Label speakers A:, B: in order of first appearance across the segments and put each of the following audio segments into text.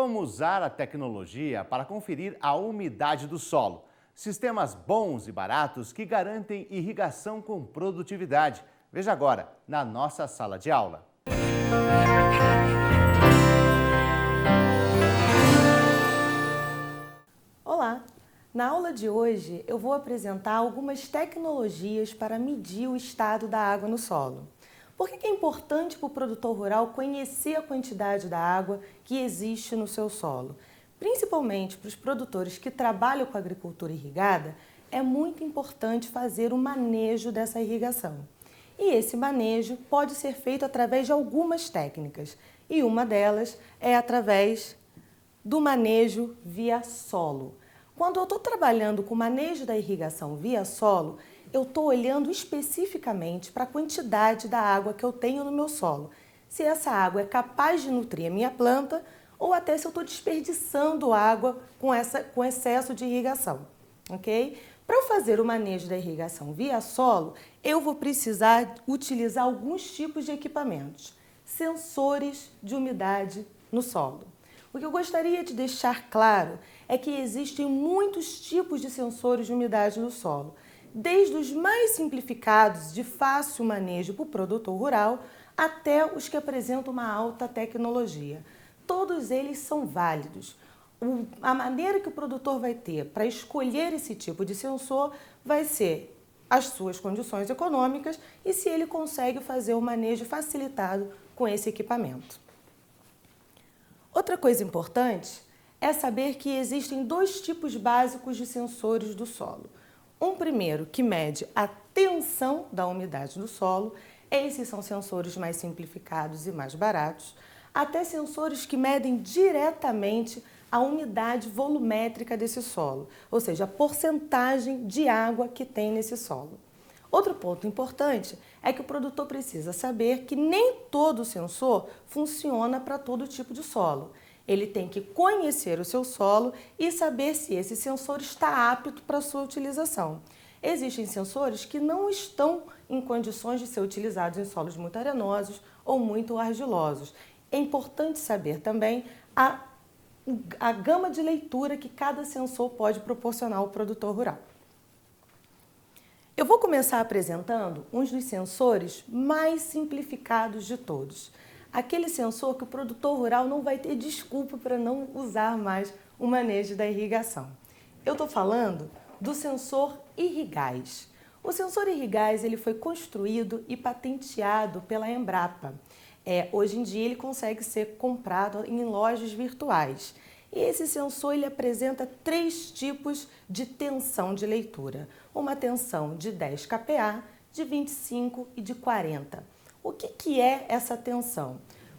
A: como usar a tecnologia para conferir a umidade do solo. Sistemas bons e baratos que garantem irrigação com produtividade. Veja agora, na nossa sala de aula.
B: Olá! Na aula de hoje eu vou apresentar algumas tecnologias para medir o estado da água no solo. Por que é importante para o produtor rural conhecer a quantidade da água que existe no seu solo? Principalmente para os produtores que trabalham com agricultura irrigada, é muito importante fazer o manejo dessa irrigação. E esse manejo pode ser feito através de algumas técnicas, e uma delas é através do manejo via solo. Quando eu estou trabalhando com o manejo da irrigação via solo, eu estou olhando especificamente para a quantidade da água que eu tenho no meu solo. Se essa água é capaz de nutrir a minha planta ou até se eu estou desperdiçando água com excesso de irrigação, ok? Para eu fazer o manejo da irrigação via solo, eu vou precisar utilizar alguns tipos de equipamentos. Sensores de umidade no solo. O que eu gostaria de deixar claro é que existem muitos tipos de sensores de umidade no solo, desde os mais simplificados, de fácil manejo para o produtor rural, até os que apresentam uma alta tecnologia. Todos eles são válidos. A maneira que o produtor vai ter para escolher esse tipo de sensor vai ser as suas condições econômicas e se ele consegue fazer o manejo facilitado com esse equipamento. Outra coisa importante é saber que existem dois tipos básicos de sensores do solo. Um primeiro que mede a tensão da umidade do solo, esses são sensores mais simplificados e mais baratos, até sensores que medem diretamente a umidade volumétrica desse solo, ou seja, a porcentagem de água que tem nesse solo. Outro ponto importante é que o produtor precisa saber que nem todo sensor funciona para todo tipo de solo. Ele tem que conhecer o seu solo e saber se esse sensor está apto para a sua utilização. Existem sensores que não estão em condições de ser utilizados em solos muito arenosos ou muito argilosos. É importante saber também a gama de leitura que cada sensor pode proporcionar ao produtor rural. Eu vou começar apresentando um dos sensores mais simplificados de todos. Aquele sensor que o produtor rural não vai ter desculpa para não usar mais o manejo da irrigação. Eu estou falando do sensor Irrigás. O sensor Irrigás ele foi construído e patenteado pela Embrapa. Hoje em dia ele consegue ser comprado em lojas virtuais. E esse sensor ele apresenta três tipos de tensão de leitura. Uma tensão de 10 kPa, de 25 e de 40. O que é essa tensão?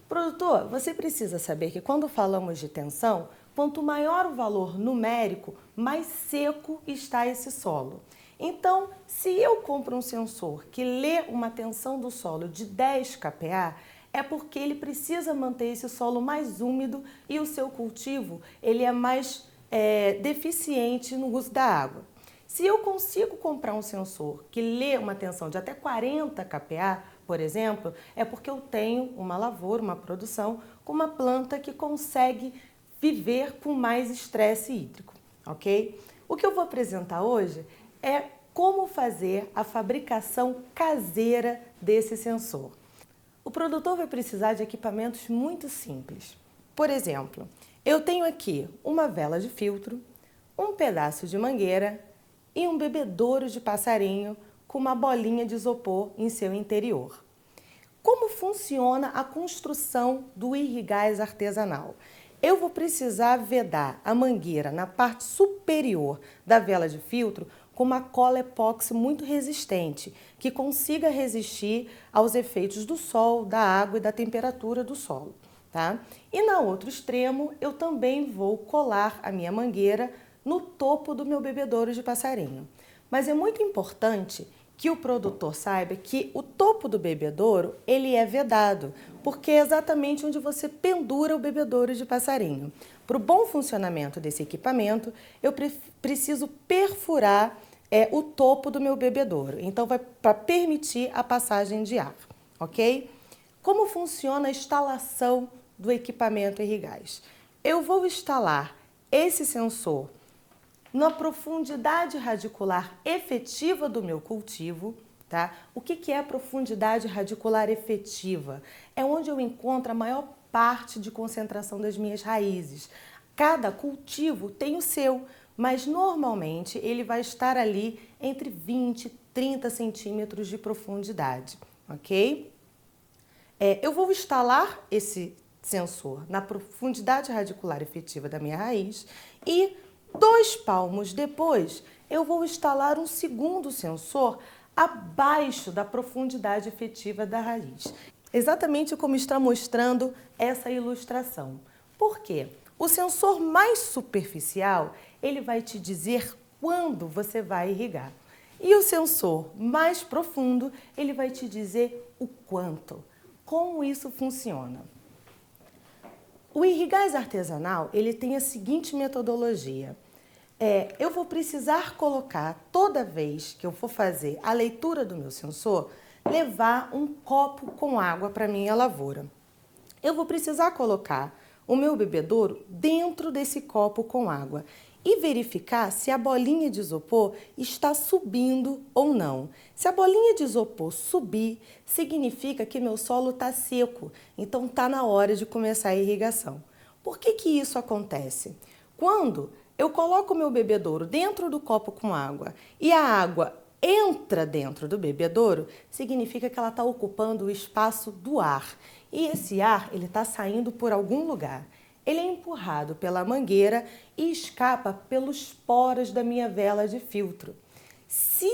B: Produtor, você precisa saber que quando falamos de tensão, quanto maior o valor numérico, mais seco está esse solo. Então, se eu compro um sensor que lê uma tensão do solo de 10 kPa, é porque ele precisa manter esse solo mais úmido e o seu cultivo ele é mais deficiente no uso da água. Se eu consigo comprar um sensor que lê uma tensão de até 40 kPa, por exemplo, é porque eu tenho uma lavoura, uma produção, com uma planta que consegue viver com mais estresse hídrico, ok? O que eu vou apresentar hoje é como fazer a fabricação caseira desse sensor. O produtor vai precisar de equipamentos muito simples. Por exemplo, eu tenho aqui uma vela de filtro, um pedaço de mangueira e um bebedouro de passarinho com uma bolinha de isopor em seu interior. Como funciona a construção do Irrigás artesanal? Eu vou precisar vedar a mangueira na parte superior da vela de filtro com uma cola epóxi muito resistente, que consiga resistir aos efeitos do sol, da água e da temperatura do solo. Tá? E no outro extremo, eu também vou colar a minha mangueira no topo do meu bebedouro de passarinho. Mas é muito importante que o produtor saiba que o topo do bebedouro ele é vedado, porque é exatamente onde você pendura o bebedouro de passarinho. Para o bom funcionamento desse equipamento, eu preciso perfurar o topo do meu bebedouro. Então, vai para permitir a passagem de ar, ok? Como funciona a instalação do equipamento Irrigás? eu vou instalar esse sensor na profundidade radicular efetiva do meu cultivo, tá? O que é a profundidade radicular efetiva? É onde eu encontro a maior parte de concentração das minhas raízes. Cada cultivo tem o seu, mas normalmente ele vai estar ali entre 20 e 30 centímetros de profundidade, ok? Eu vou instalar esse sensor na profundidade radicular efetiva da minha raiz e 2 palmos depois eu vou instalar um segundo sensor abaixo da profundidade efetiva da raiz. Exatamente como está mostrando essa ilustração. Por quê? O sensor mais superficial, ele vai te dizer quando você vai irrigar. E o sensor mais profundo, ele vai te dizer o quanto. Como isso funciona? O irrigás artesanal, ele tem a seguinte metodologia. Eu vou precisar colocar, toda vez que eu for fazer a leitura do meu sensor, levar um copo com água para minha lavoura. Eu vou precisar colocar o meu bebedouro dentro desse copo com água e verificar se a bolinha de isopor está subindo ou não. Se a bolinha de isopor subir, significa que meu solo está seco, então está na hora de começar a irrigação. Por que isso acontece? Quando eu coloco o meu bebedouro dentro do copo com água e a água entra dentro do bebedouro, significa que ela está ocupando o espaço do ar. E esse ar, ele está saindo por algum lugar. Ele é empurrado pela mangueira e escapa pelos poros da minha vela de filtro. Se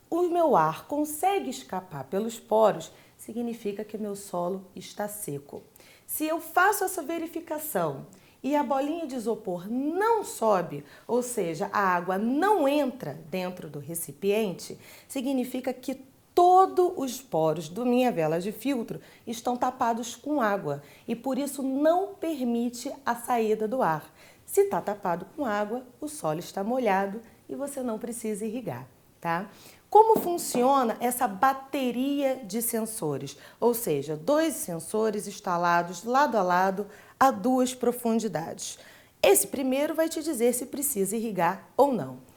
B: o meu ar consegue escapar pelos poros, significa que meu solo está seco. Se eu faço essa verificação e a bolinha de isopor não sobe, ou seja, a água não entra dentro do recipiente, significa que todos os poros da minha vela de filtro estão tapados com água e por isso não permite a saída do ar. Se está tapado com água, o solo está molhado e você não precisa irrigar, tá? Como funciona essa bateria de sensores? Ou seja, 2 sensores instalados lado a lado a 2 profundidades. Esse primeiro vai te dizer se precisa irrigar ou não.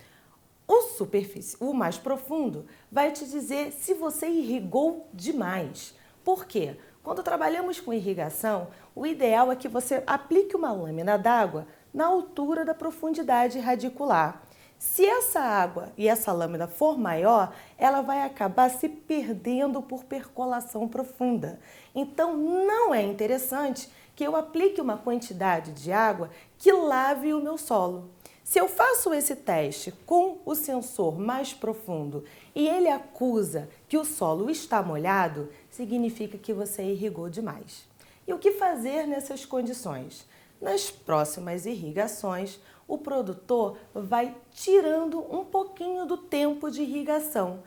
B: O mais profundo, vai te dizer se você irrigou demais. Por quê? Quando trabalhamos com irrigação, o ideal é que você aplique uma lâmina d'água na altura da profundidade radicular. Se essa água e essa lâmina for maior, ela vai acabar se perdendo por percolação profunda. Então, não é interessante que eu aplique uma quantidade de água que lave o meu solo. Se eu faço esse teste com o sensor mais profundo e ele acusa que o solo está molhado, significa que você irrigou demais. E o que fazer nessas condições? Nas próximas irrigações, o produtor vai tirando um pouquinho do tempo de irrigação,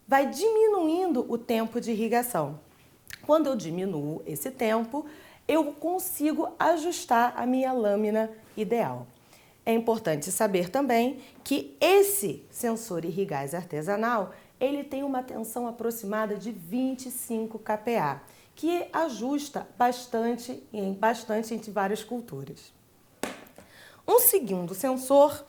B: vai diminuindo o tempo de irrigação. Quando eu diminuo esse tempo, eu consigo ajustar a minha lâmina ideal. É importante saber também que esse sensor irrigás artesanal, ele tem uma tensão aproximada de 25 kPa, que ajusta bastante entre várias culturas. Um segundo sensor,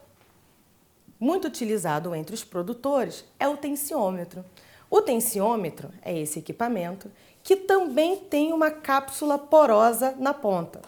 B: muito utilizado entre os produtores, é o tensiômetro. O tensiômetro é esse equipamento que também tem uma cápsula porosa na ponta.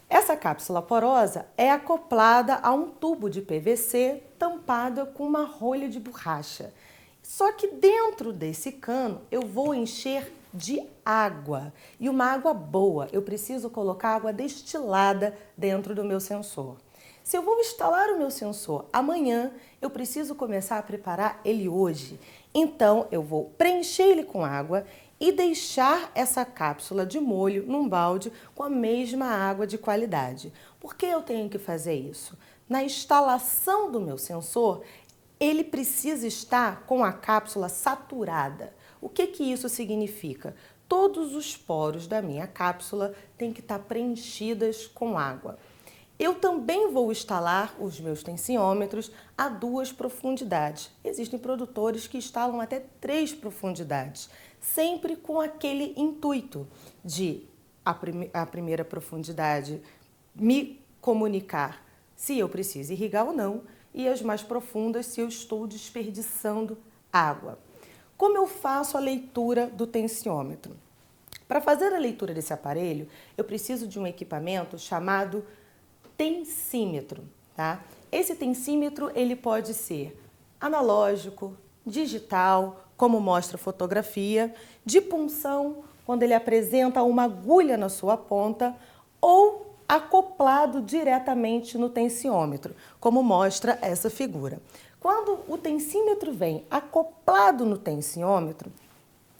B: Essa cápsula porosa é acoplada a um tubo de PVC tampada com uma rolha de borracha. Só que dentro desse cano eu vou encher de água, e uma água boa. Eu preciso colocar água destilada dentro do meu sensor. Se eu vou instalar o meu sensor amanhã, eu preciso começar a preparar ele hoje. Então eu vou preencher ele com água e deixar essa cápsula de molho num balde com a mesma água de qualidade. Por que eu tenho que fazer isso? Na instalação do meu sensor, ele precisa estar com a cápsula saturada. O que isso significa? Todos os poros da minha cápsula têm que estar preenchidos com água. Eu também vou instalar os meus tensiômetros a 2 profundidades. Existem produtores que instalam até 3 profundidades, sempre com aquele intuito de a primeira profundidade, me comunicar se eu preciso irrigar ou não, e as mais profundas se eu estou desperdiçando água. Como eu faço a leitura do tensiômetro? Para fazer a leitura desse aparelho, eu preciso de um equipamento chamado tensímetro, tá? Esse tensímetro, ele pode ser analógico, digital, como mostra a fotografia, de punção, quando ele apresenta uma agulha na sua ponta, ou acoplado diretamente no tensiômetro, como mostra essa figura. Quando o tensímetro vem acoplado no tensiômetro,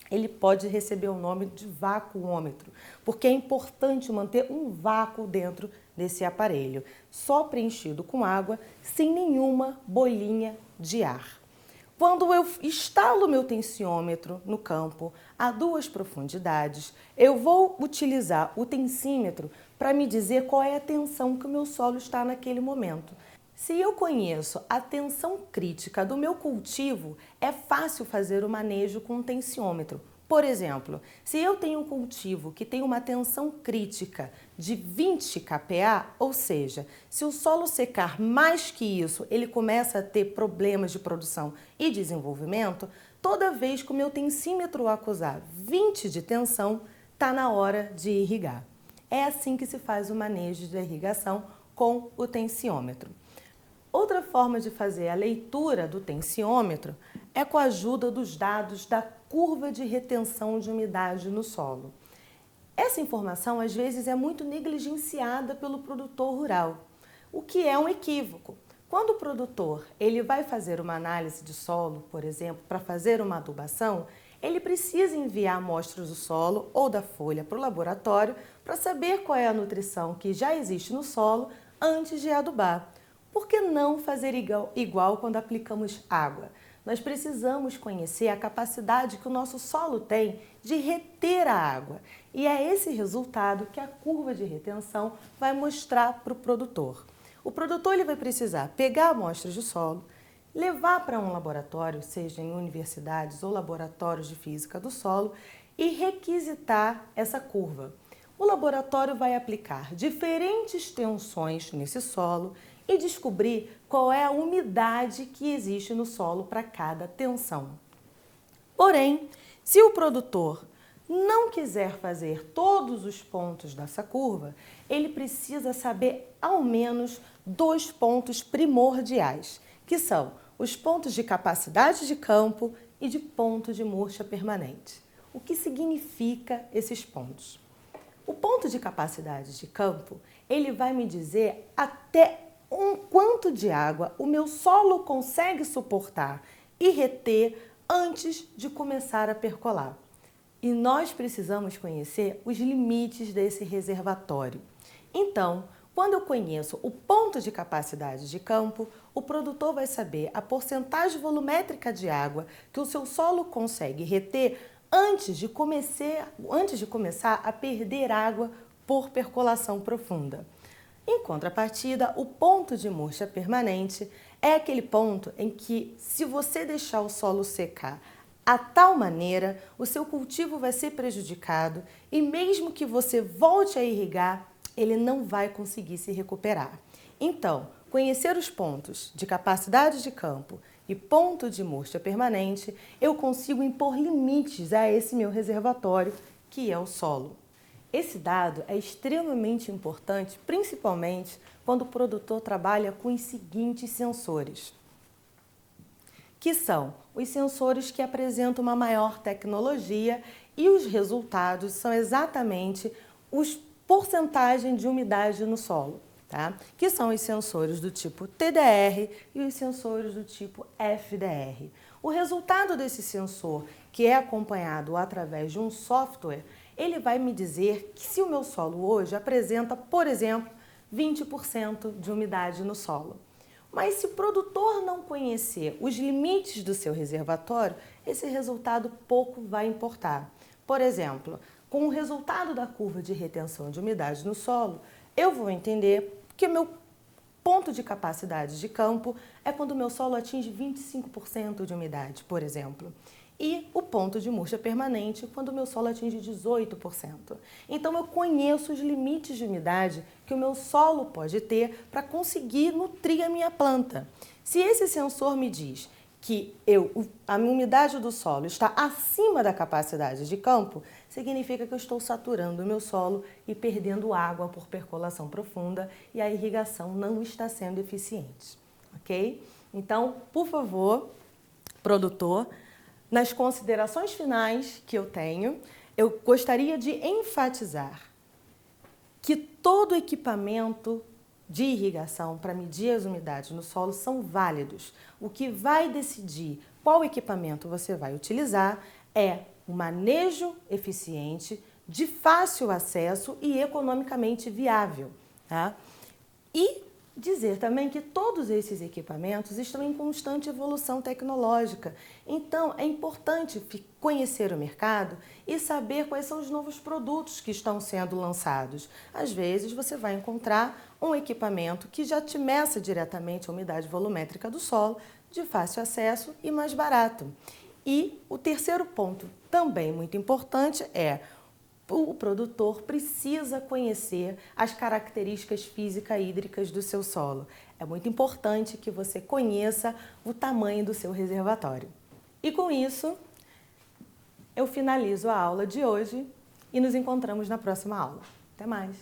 B: ele pode receber o nome de vacuômetro, porque é importante manter um vácuo dentro desse aparelho, só preenchido com água, sem nenhuma bolinha de ar. Quando eu instalo meu tensiômetro no campo a 2 profundidades, eu vou utilizar o tensímetro para me dizer qual é a tensão que o meu solo está naquele momento. Se eu conheço a tensão crítica do meu cultivo, é fácil fazer o manejo com um tensiômetro. Por exemplo, se eu tenho um cultivo que tem uma tensão crítica de 20 kPa, ou seja, se o solo secar mais que isso, ele começa a ter problemas de produção e desenvolvimento, toda vez que o meu tensímetro acusar 20 de tensão, está na hora de irrigar. É assim que se faz o manejo da irrigação com o tensiômetro. Outra forma de fazer a leitura do tensiômetro é com a ajuda dos dados da curva de retenção de umidade no solo. Essa informação, às vezes, é muito negligenciada pelo produtor rural, o que é um equívoco. Quando o produtor ele vai fazer uma análise de solo, por exemplo, para fazer uma adubação, ele precisa enviar amostras do solo ou da folha para o laboratório para saber qual é a nutrição que já existe no solo antes de adubar. Por que não fazer igual quando aplicamos água? Nós precisamos conhecer a capacidade que o nosso solo tem de reter a água. E é esse resultado que a curva de retenção vai mostrar para o produtor. O produtor ele vai precisar pegar amostras de solo, levar para um laboratório, seja em universidades ou laboratórios de física do solo, e requisitar essa curva. O laboratório vai aplicar diferentes tensões nesse solo e descobrir qual é a umidade que existe no solo para cada tensão. Porém, se o produtor não quiser fazer todos os pontos dessa curva, ele precisa saber ao menos 2 pontos primordiais, que são os pontos de capacidade de campo e de ponto de murcha permanente. O que significa esses pontos? O ponto de capacidade de campo, ele vai me dizer até quanto de água o meu solo consegue suportar e reter antes de começar a percolar. E nós precisamos conhecer os limites desse reservatório. Então, quando eu conheço o ponto de capacidade de campo, o produtor vai saber a porcentagem volumétrica de água que o seu solo consegue reter antes de começar a perder água por percolação profunda. Em contrapartida, o ponto de murcha permanente é aquele ponto em que, se você deixar o solo secar a tal maneira, o seu cultivo vai ser prejudicado e mesmo que você volte a irrigar, ele não vai conseguir se recuperar. Então, conhecer os pontos de capacidade de campo e ponto de murcha permanente, eu consigo impor limites a esse meu reservatório, que é o solo. Esse dado é extremamente importante, principalmente quando o produtor trabalha com os seguintes sensores, que são os sensores que apresentam uma maior tecnologia e os resultados são exatamente os porcentagem de umidade no solo, tá? Que são os sensores do tipo TDR e os sensores do tipo FDR. O resultado desse sensor, que é acompanhado através de um software, ele vai me dizer que se o meu solo hoje apresenta, por exemplo, 20% de umidade no solo. Mas se o produtor não conhecer os limites do seu reservatório, esse resultado pouco vai importar. Por exemplo, com o resultado da curva de retenção de umidade no solo, eu vou entender que o meu ponto de capacidade de campo é quando o meu solo atinge 25% de umidade, por exemplo. e o ponto de murcha permanente quando o meu solo atinge 18%. Então eu conheço os limites de umidade que o meu solo pode ter para conseguir nutrir a minha planta. Se esse sensor me diz que a umidade do solo está acima da capacidade de campo, significa que eu estou saturando o meu solo e perdendo água por percolação profunda e a irrigação não está sendo eficiente, ok? Então, por favor, produtor, nas considerações finais que eu tenho, eu gostaria de enfatizar que todo equipamento de irrigação para medir as umidades no solo são válidos. O que vai decidir qual equipamento você vai utilizar é o manejo eficiente, de fácil acesso e economicamente viável, tá? E dizer também que todos esses equipamentos estão em constante evolução tecnológica. Então, é importante conhecer o mercado e saber quais são os novos produtos que estão sendo lançados. Às vezes, você vai encontrar um equipamento que já te meça diretamente a umidade volumétrica do solo, de fácil acesso e mais barato. E o terceiro ponto, também muito importante, é o produtor precisa conhecer as características físicas hídricas do seu solo. É muito importante que você conheça o tamanho do seu reservatório. E com isso, eu finalizo a aula de hoje e nos encontramos na próxima aula. Até mais!